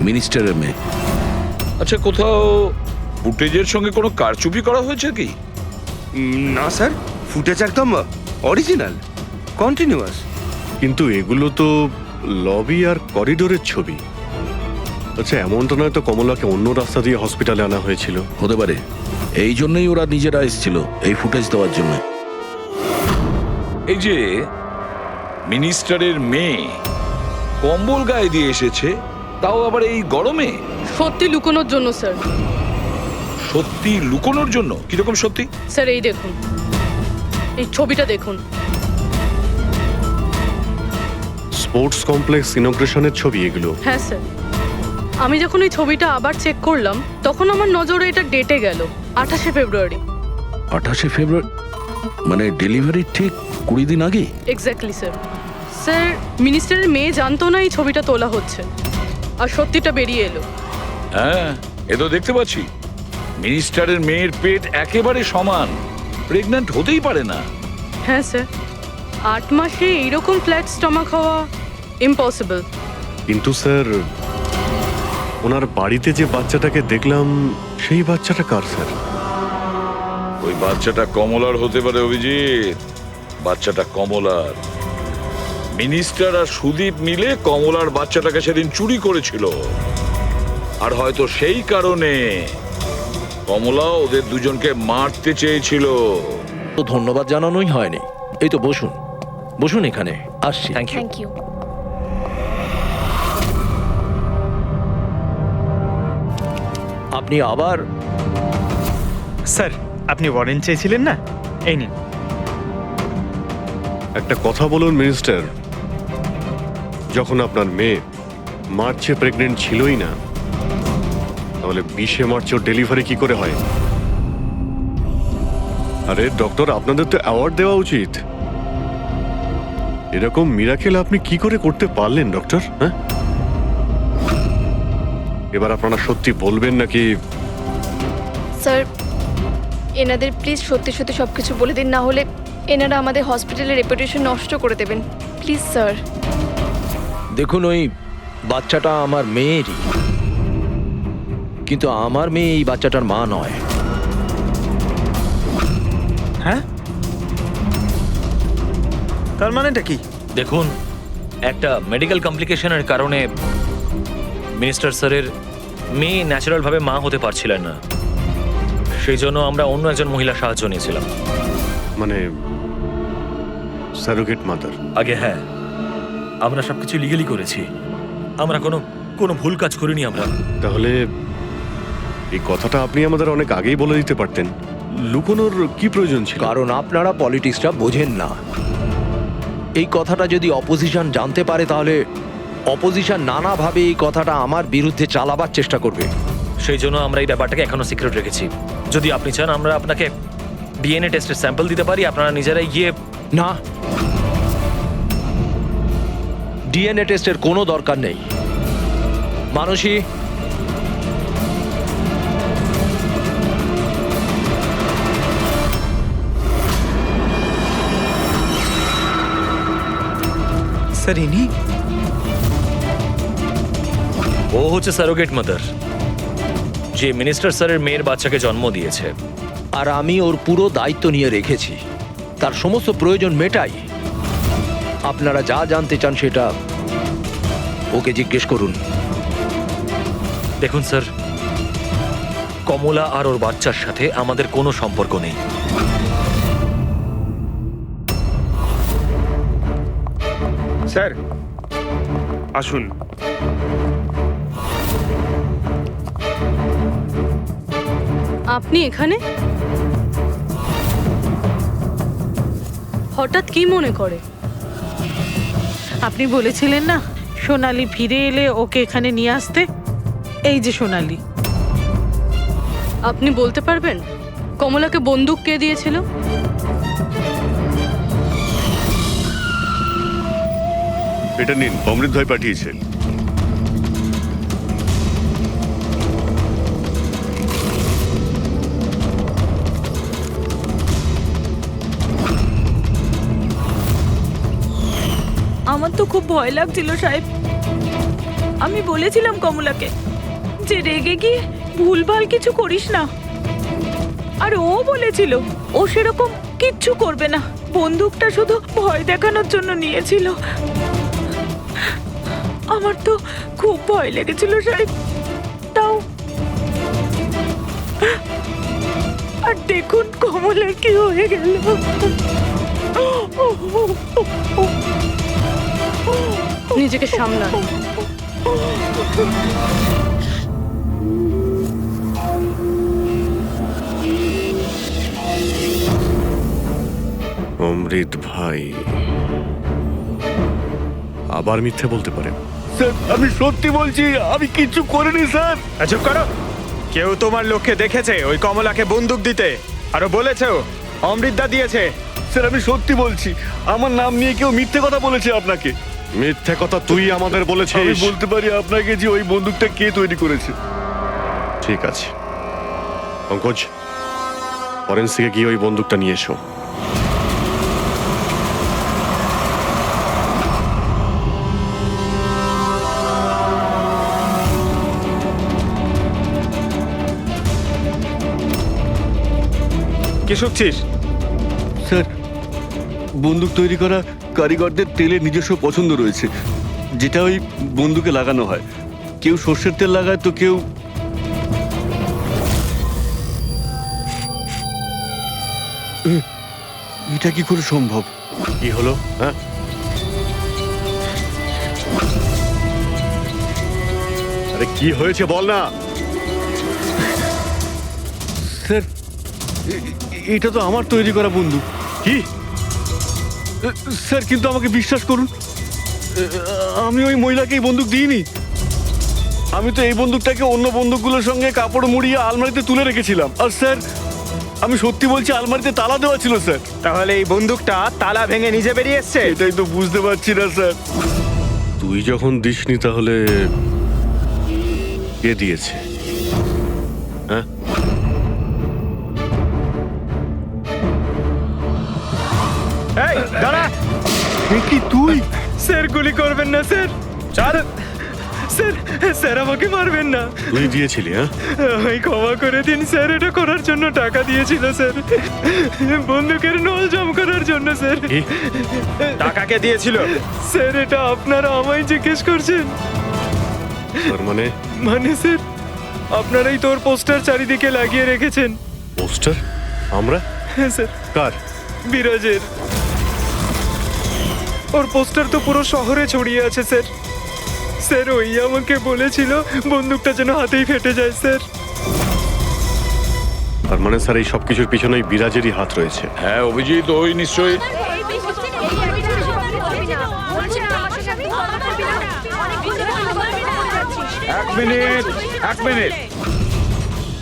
মিনিস্টারের মেয়ে। আচ্ছা, কোথাও ফুটেজের সঙ্গে কোনো কারচুপি করা হয়েছে কি? না স্যার, ফুটেজ একদম অরিজিনাল, কন্টিনিউয়াস। কিন্তু এগুলো তো লবি আর করিডোরের ছবি। আচ্ছা, এমনটা নয় তো কমলাকে অন্য রাস্তা দিয়ে হসপিটালে আনা হয়েছিল? হতে পারে, এই জন্যই ওরা নিজেরা এসেছিল এই ফুটেজ দেওয়ার জন্য। এই যে মিনিস্টারের মেয়ে কম্বল গায়ে দিয়ে এসেছে, তাও আবার এই গরমে। সত্যি লুকোনোর জন্য স্যার। সত্যি লুকোনোর জন্য? কিরকম সত্যি? স্যার এই দেখুন, এই ছবিটা দেখুন। স্পোর্টস কমপ্লেক্স ইনগ্রেশনের ছবি এগুলো? হ্যাঁ স্যার, আমি যখন এই ছবিটা আবার চেক করলাম তখন আমার নজরে এটা ডেটে গেল 28শে ফেব্রুয়ারি। 28শে ফেব্রুয়ারি মানে ডেলিভারির ঠিক 20 দিন আগে? Exactly sir. স্যার, মিনিস্টারের মেয়ে জানতো না এই ছবিটা তোলা হচ্ছে, আর সত্যিটা বেরিয়ে এলো। হ্যাঁ, এ তো দেখতে পাচ্ছি মিনিস্টারের মেয়ের পেট একেবারে সমান, প্রেগন্যান্ট হতেই পারে না। হ্যাঁ স্যার, 8 মাসে এইরকম ফ্ল্যাট স্টমাক হওয়া ইম্পসিবল। কিন্তু স্যার, ওনার বাড়িতে যে বাচ্চাটাকে দেখলাম সেই বাচ্চাটা কার স্যার? ওই বাচ্চাটা কমলার হতে পারে অভিজিৎ, বাচ্চাটা কমলার। মিনিস্টার আর সুদীপ মিলে কমলার বাচ্চাটাকে সেদিন চুরি করেছিল, আর হয়তো সেই কারণে কমলা ওদের দুজনকে মারতে চেয়েছিল। তো ধন্যবাদ জানানোই হয়নি। এই তো বসুন, বসুন এখানে, আসছি। Thank you. Thank you. আপনি আবার? স্যার, আপনি ওয়ারেন্ট চেয়েছিলেন না, এই নিন। একটা কথা বলুন মিনিস্টার, যখন আপনার মেয়ে মার্চে প্রেগনেন্ট ছিলই না, তাহলে 20শে মার্চ ওর ডেলিভারি কি করে হয়? আরে ডক্টর, আপনাদের তো অ্যাওয়ার্ড দেওয়া উচিত। এরকম মিরাকেল আপনি কি করে করতে পারলেন ডক্টর? হ্যাঁ, এবার আপনারা সত্যি বলবেন নাকি? স্যার এনাদের প্লিজ সত্যি সত্যি সব কিছু বলে দিন, না হলে এনারা আমাদের হসপিটালের রেপুটেশন নষ্ট করে দেবেন। Please sir. দেখুন, ওই বাচ্চাটা আমার মেয়েরই, কিন্তু আমার মেয়ে এই বাচ্চাটার মা নয়। হ্যাঁ, তার মানেটা কি? দেখুন, একটা মেডিকেল কমপ্লিকেশনের কারণে মিনিস্টার স্যারের মেয়ে ন্যাচারালভাবে মা হতে পারছিলেন না, সেই জন্য আমরা অন্য একজন মহিলার সাহায্য নিয়েছিলাম। মানে সারোগেট মাদার? আগে হ্যাঁ, আমরা সবকিছু লিগালি করেছি, আমরা কোনো কোনো ভুল কাজ করিনি আমরা। তাহলে এই কথাটা আপনি আমাদের অনেক আগেই বলে দিতে পারতেন। লুকোনোর কি প্রয়োজন ছিল? কারণ আপনারা পলিটিক্সটা বোঝেন না। এই কথাটা যদি অপোজিশন জানতে পারে তাহলে অপোজিশন নানাভাবে এই কথাটা আমার বিরুদ্ধে চালাবার চেষ্টা করবে। সেই জন্য আমরা এই ব্যাপারটাকে এখনো সিক্রেট রেখেছি। যদি আপনি চান আমরা আপনাকে ডিএনএ টেস্টের স্যাম্পল দিতে পারি, আপনারা নিজেরাই গিয়ে। না, ডিএনএ টেস্টের কোনো দরকার নেই। মানসী, স্যার, ইনি? ও হচ্ছে সারোগেট মাদার, যে মিনিস্টার স্যারের মেয়ের বাচ্চাকে জন্ম দিয়েছে। আর আমি ওর পুরো দায়িত্ব নিয়ে রেখেছি, তার সমস্ত প্রয়োজন মেটাই। আপনারা যা জানতে চান সেটা ওকে জিজ্ঞেস করুন। দেখুন স্যার, কমলা আর ওর বাচ্চার সাথে আমাদের কোনো সম্পর্ক নেই। স্যার আসুন। আপনি এখানে হঠাৎ কি মনে করে? আপনি বলেছিলেন না সোনালি ফিরে এলে ওকে এখানে নিয়ে আসতে। এই যে সোনালি। আপনি বলতে পারবেন কমলাকে বন্দুক কে দিয়েছিল? এটা নিন, অমৃত ভাই পাঠিয়েছে। আমার তো খুব ভয় লাগছিল সাহেব। আমি বলেছিলাম কমলাকে যে রেগে গিয়ে ভুলভাল কিছু করিস না, আর ও বলেছিল ও সেরকম কিচ্ছু করবে না, বন্দুকটা শুধু ভয় দেখানোর জন্য নিয়েছিল। আমার তো খুব ভয় লেগেছিল সাহেব। তাও আর দেখুন কমলার কি হয়ে গেল। নিজেকে সামলান। অমৃত ভাই আবার মিথ্যে বলতে পারে? স্যার, আমি সত্যি বলছি, আমি কিচ্ছু করিনি স্যার। চুপ করো। কেউ তোমার লোককে দেখেছে ওই কমলাকে বন্দুক দিতে? আরো বলেছেও অমৃতদা দিয়েছে। স্যার, আমি সত্যি বলছি, আমার নাম নিয়ে কেউ মিথ্যে কথা বলেছে আপনাকে। মিথ্যে কথা তুই আমাদের আমি বলেছিস। বলতে পারি আপনাকে যে ওই বন্দুকটা কে তৈরি করেছে। ঠিক আছে পঙ্কজ, ফরেন্সিকে গিয়ে ওই বন্দুকটা নিয়ে এসো। কি শুকছিস? স্যার, বন্দুক তৈরি করা কারিগরদের তেলের নিজস্ব পছন্দ রয়েছে, যেটা ওই বন্দুকে লাগানো হয়। কেউ সর্ষের তেল লাগায় তো কেউ। এটা কি করে সম্ভব? কি হলো? হ্যাঁ, আরে কি হয়েছে বল না। স্যার, এটা তো আমার তৈরি করা বন্দুক। কি? স্যার, কিন্তু আমাকে বিশ্বাস করুন, আমি ওই মহিলাকে এই বন্দুক দিইনি। আমি তো এই বন্দুকটাকে অন্য বন্দুকগুলোর সঙ্গে কাপড় মুড়িয়ে আলমারিতে তুলে রেখেছিলাম। আর স্যার, আমি সত্যি বলছি, আলমারিতে তালা দেওয়া ছিল স্যার। তাহলে এই বন্দুকটা তালা ভেঙে নিজে বেরিয়ে এসছে? এটাই তো বুঝতে পারছি না স্যার। তুই যখন দিসনি তাহলে কে দিয়েছে? হ্যাঁ, এই দাঁড়া! কি তুই? স্যার গুলি করবেন না স্যার। চার স্যার, স্যার আমাকে মারবেন না। তুই দিয়েছিলি? হ্যাঁ, আমায় ক্ষমা করে দিন স্যার, এটা করার জন্য টাকা দিয়েছিল স্যার, বন্দুকের নল জম করার জন্য স্যার। কি? টাকাকে দিয়েছিল স্যার? এটা আপনারা আমায় জিজ্ঞেস করছেন? তার মানে মানে স্যার, আপনারাই তোর পোস্টার চারিদিকে লাগিয়ে রেখেছেন। পোস্টার? আমরা? হ্যাঁ স্যার, কার? বিরাজের। ওর পোস্টার তো পুরো শহরে ছড়িয়ে আছে স্যার। স্যার ওই আমাকে বলেছিল বন্দুকটা যেন হাতেই ফেটে যায় স্যার। তার মানে স্যার এই সব কিছুর পিছনে বিরাজেরই হাত রয়েছে। হ্যাঁ অভিজিৎ, ওই নিশ্চয়ই। এক মিনিট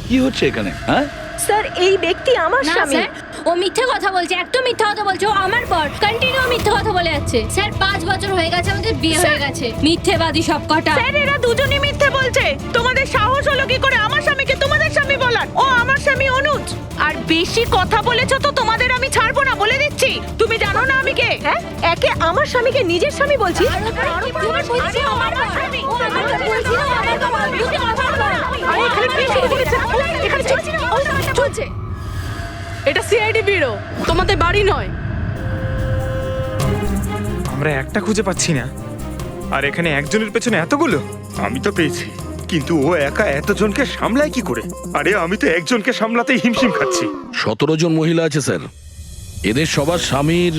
কি হচ্ছে এখানে? হ্যাঁ, স্যার এই ব্যক্তি আমার স্বামী। ও মিথ্যে কথা বলছে, একদম মিথ্যে কথা বলছে। ও আমার পর কন্টিনিউ মিথ্যে কথা বলে যাচ্ছে। স্যার 5 বছর হয়ে গেছে আমাদের বিয়ে হয়ে গেছে। মিথ্যেবাদী সব কটা। স্যার এরা দুজনেই মিথ্যে বলছে। তোমাদের সাহস হলো কি করে আমার স্বামীকে তোমাদের স্বামী বলার? ও আমার স্বামী অনুজ। আর বেশি কথা বলেছো তো তোমাদের আমি ছাড়বো না, বলে দিচ্ছি। তুমি জানো না আমি কে? হ্যাঁ, একে আমার স্বামীকে নিজের স্বামী বলছি? চলছে। এটা সিআইডি ব্যুরো, তোমাদের বাড়ি নয়। আমরা একটা খুঁজে পাচ্ছি না, আর এখানে একজনের পেছনে এতগুলো। আমি তো পেয়েছি, কিন্তু ও একা এতজনকে সামলায় কি করে? আরে আমি তো একজনকে সামলাতেই হিমশিম খাচ্ছি। 17 জন মহিলা আছে স্যার। এদের সবার স্বামীর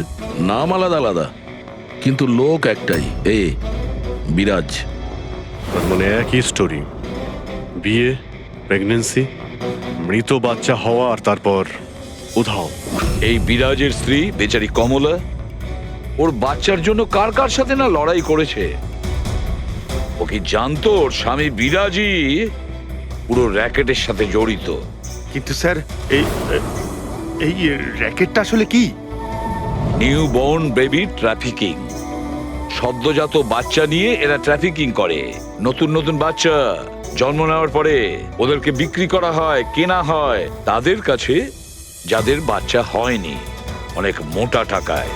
নাম আলাদা আলাদা, কিন্তু লোক একটাই, বিরাজ। তার মানে একই স্টোরি, বিয়ে, প্রেগন্যান্সি, মৃত বাচ্চা হওয়া, আর তারপর উধাও। এই বিরাজের স্ত্রী বেচারি কমলা ওর বাচ্চার জন্য কার কার সাথে না লড়াই করেছে। ও কি জানতো ওর স্বামী বিরাজই পুরো র্যাকেটের সাথে জড়িত? কিন্তু স্যার এই র্যাকেটটা আসলে কি? New born baby trafficking. সদ্যজাত বাচ্চা নিয়ে এরা ট্রাফিকিং করে। নতুন নতুন বাচ্চা জন্ম নেওয়ার পরে ওদেরকে বিক্রি করা হয়, কেনা হয় তাদের কাছে যাদের বাচ্চা হয়নি, অনেক মোটা টাকায়।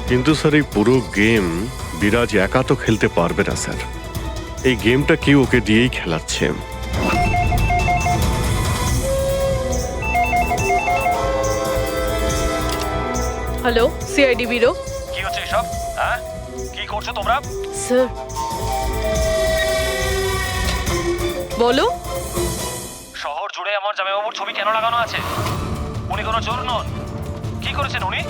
কিন্তু স্যার এই পুরো গেম বিরাজ একা তো খেলতে পারবে না স্যার। এই গেমটা কেউ ওকে দিয়েই খেলাচ্ছে। Hello, CID bureau. কি হচ্ছে এসব? হ্যাঁ, কি করছো তোমরা? স্যার বলো। শহর জুড়ে আমার জামাইবাবুর ছবি কেন লাগানো আছে? উনি কোনো চোর নন। কি করেছেন উনি?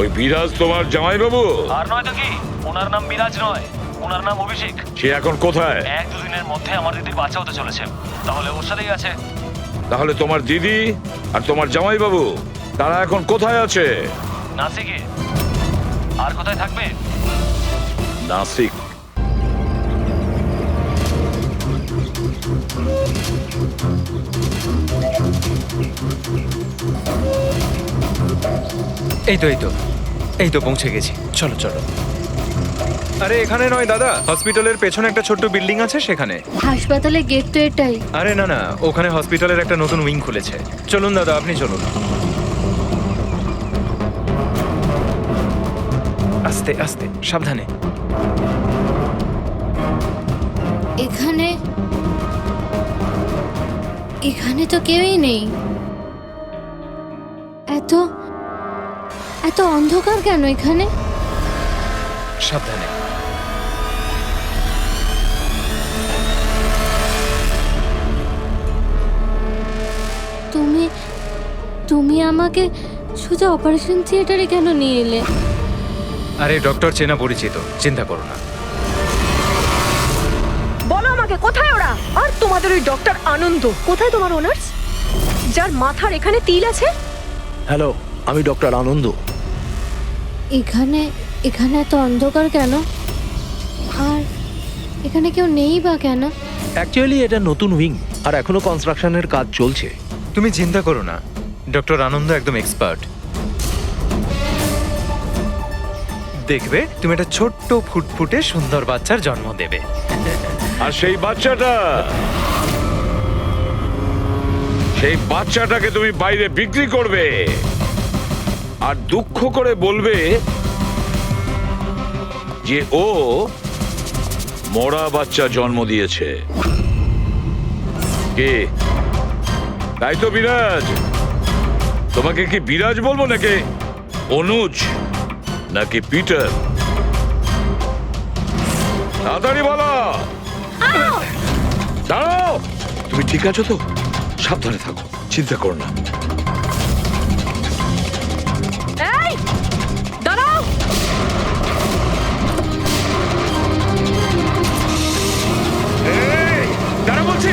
ওই বিরাজ তোমার জামাইবাবু? আর নয় তো কি, ওনার নাম বিরাজ নয়, ওনার নাম অভিষেক। সে এখন কোথায়? 1-2 দিনের মধ্যে আমার দিদির বাচ্চা হতে চলেছে, তাহলে ওর সাথেই আছে। তাহলে তোমার দিদি আর তোমার জামাইবাবু তারা এখন কোথায় আছে? নাসিকে। আর কোথায় থাকবে? নাসিক। এই তো পৌঁছে গেছি। চলো চলো। আরে এখানে নয় দাদা, হসপিটালের পেছনে একটা ছোট্ট বিল্ডিং আছে সেখানে। হাসপাতালের গেট তো এটাই। আরে না না, ওখানে হসপিটালের একটা নতুন উইং খুলেছে। চলুন দাদা, আপনি চলুন। আস্তে আস্তে, সাবধানে। এখানে এখানে তো কেউই নেই। এত এত অন্ধকার কেন এখানে? সাবধানে। তুমি তুমি আমাকে সোজা অপারেশন থিয়েটারে কেন নিয়ে এলে? আরে ডক্টর চেনা পরিচিত, চিন্তা করো না। বলো আমাকে কোথায় ওরা? আর তোমাদের ওই ডক্টর আনন্দ কোথায়? তোমার ওনার্স যার মাথার এখানে তিল আছে? হ্যালো, আমি ডক্টর আনন্দ। এখানে এখানে এত অন্ধকার কেন? আর এখানে কেউ নেই বা কেন? অ্যাকচুয়ালি এটা নতুন উইং, আর এখনো কনস্ট্রাকশনের কাজ চলছে। তুমি চিন্তা করো না, ডক্টর আনন্দ একদম এক্সপার্ট। দেখবে তুমি একটা ছোট্ট ফুটফুটে সুন্দর বাচ্চার জন্ম দেবে। আর সেই বাচ্চাটাকে তুমি বাইরে বিক্রি করবে আর দুঃখ করে বলবে যে ও মরা বাচ্চা জন্ম দিয়েছে। কে? তাই তো বিরাজ। তোমাকে কি বিরাজ বলবো নাকি অনুজ নাকি পিটার? তাড়াতাড়ি বলো। দাঁড়াও, তুমি ঠিক আছো তো? সাবধানে থাকো, চিন্তা করো না। এই দাঁড়াও। দাঁড়া বলছি,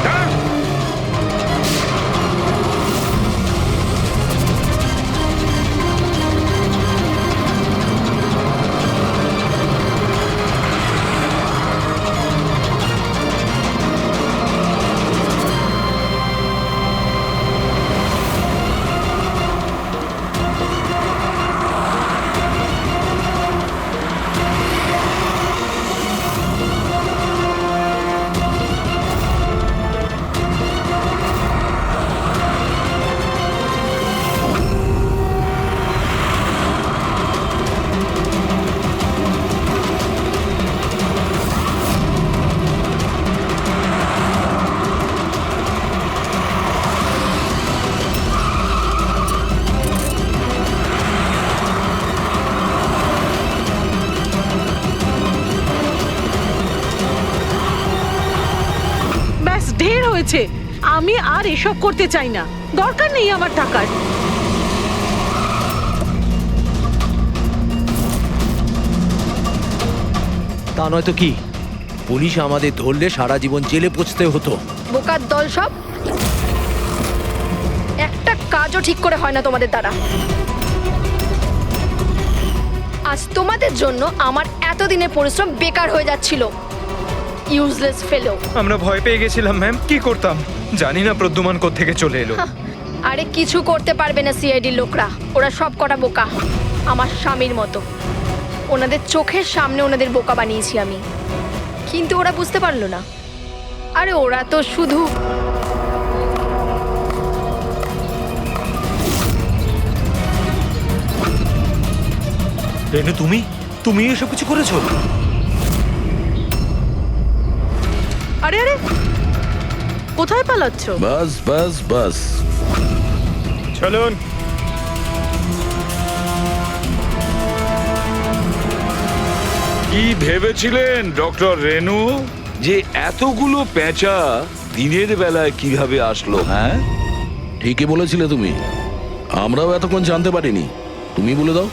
দাঁড়া। ব্যাস ঢের হয়েছে, আমি আর এসব করতে চাই না, দরকার নেই আমার টাকার। তা নয় তো কি, পুলিশ আমাদের ধরলে সারা জীবন জেলে পচতে হতো। বোকার দল সব, একটা কাজও ঠিক করে হয় না তোমাদের দ্বারা। আজ তোমাদের জন্য আমার এতদিনের পরিশ্রম বেকার হয়ে যাচ্ছিল। ইউজলেস ফেলো। আমরা ভয় পেয়ে গেছিলাম ম্যাম, কি করতাম জানি না প্রদ্যুমান কোত্থেকে চলে এলো। আরে কিছু করতে পারবে না সিআইডির লোকরা, ওরা সব কটা বোকা, আমার স্বামীর মতো। ওনাদের চোখের সামনে ওনাদের বোকা বানিয়েছি আমি, কিন্তু ওরা বুঝতে পারলো না। আরে ওরা তো শুধু রেনু, তুমি এসব কিছু করেছো? আরে আরে, কোথায় পালাচ্ছ? বাস বাস বাস। চলুন। কি ভেবেছিলেন ডক্টর রেনু যে এতগুলো পেঁচা দিনের বেলায় কিভাবে আসলো? হ্যাঁ, ঠিকই বলেছিলে তুমি, আমরাও এতক্ষণ জানতে পারিনি। তুমি বলে দাও,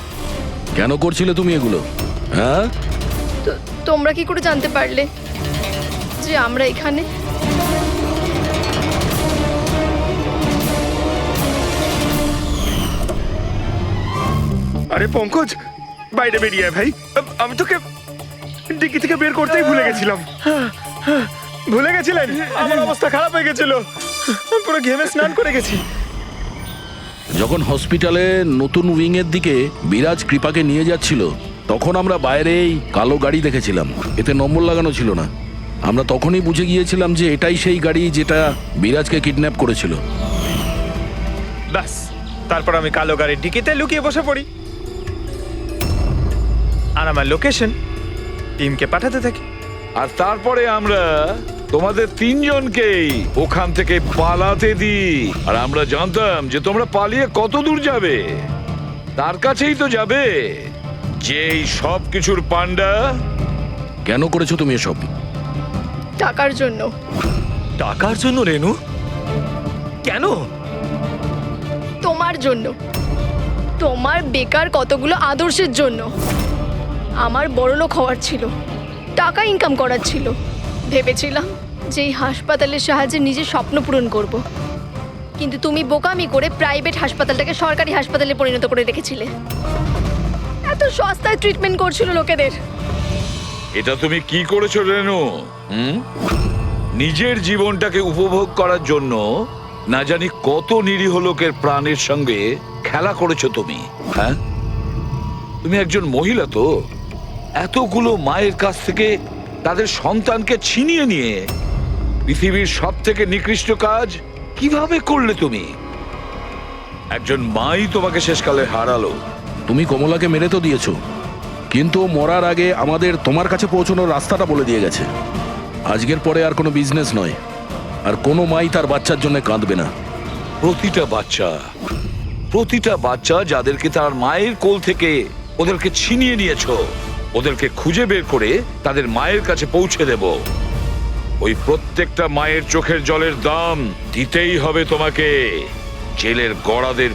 কেন করছিলে তুমি এগুলো? হ্যাঁ, তোমরা কি করে জানতে পারলে যে আমরা এখানে? আরে পঙ্কজ, বাইরে বেরিয়ে আয় ভাই। আমি তোকে ডিকি থেকে বের করতেই ভুলে গেছিলাম। ভুলে গেছিলেন? আমার অবস্থা খারাপ হয়ে গেছিল, পুরো ঘেমে স্নান করে গেছি। যখন হসপিটালে নতুন উইং এর দিকে বিরাজ কৃপাকে নিয়ে যাচ্ছিল, তখন আমরা বাইরেই কালো গাড়ি দেখেছিলাম, এতে নম্বর লাগানো ছিল না। আমরা তখনই বুঝে গিয়েছিলাম যে এটাই সেই গাড়ি যেটা বিরাজকে কিডন্যাপ করেছিল। ব্যাস, তারপর আমি কালো গাড়ির ডিকিতে লুকিয়ে বসে পড়ি, আর আমার লোকেশন টিমকে পাঠাতে থাকি। আর তারপরে আমরা তোমাদের তিনজনকেই ওখান থেকে পালাতে দিই। আর আমরা জানতাম যে তোমরা পালিয়ে কত দূর যাবে, তার কাছেই তো যাবে যেই সব কিছুর পান্ডা। কেন করেছো তুমি এসব? টাকার জন্য। টাকার জন্য রেনু? কেন? তোমার জন্য, তোমার বেকার কতগুলো আদর্শের জন্য। আমার বড়লোক হওয়ার ছিল, টাকা ইনকাম করার ছিল। ভেবেছিলাম যে এই হাসপাতালের সাহায্যে নিজের স্বপ্ন পূরণ করব, কিন্তু তুমি বোকামি করে প্রাইভেট হাসপাতালটাকে সরকারি হাসপাতালে পরিণত করে রেখেছিলে। এত সস্তায় ট্রিটমেন্ট করছিল লোকেদের। এটা তুমি কি করেছো রেনু? নিজের জীবনটাকে উপভোগ করার জন্য না জানি কত নিরীহ লোকের প্রাণের সঙ্গে খেলা করেছো তুমি। হ্যাঁ, তুমি একজন মহিলা তো, এতগুলো মায়ের কাছ থেকে তাদের সন্তানকে ছিনিয়ে নিয়ে পৃথিবীর সব থেকে নিকৃষ্ট কাজ কিভাবে করলে তুমি? একজন মাই তোমাকে শেষকালে হারালো। তুমি কমলাকে মেরে তো দিয়েছো, কিন্তু ও মরার আগে আমাদের তোমার কাছে পৌঁছানোর রাস্তাটা বলে দিয়ে গেছে। আজকের পরে আর কোনো বিজনেস নয়, আর কোনো মাই তার বাচ্চার জন্য কাঁদবে না। প্রতিটা বাচ্চা যাদেরকে তার মায়ের কোল থেকে ওদেরকে ছিনিয়ে নিয়েছো, ওদেরকে খুঁজে বের করে তাদের মায়ের কাছে পৌঁছে দেব। ওই প্রত্যেকটা মায়ের চোখের জলের দাম দিতেই হবে তোমাকে। জেলের গড়াদের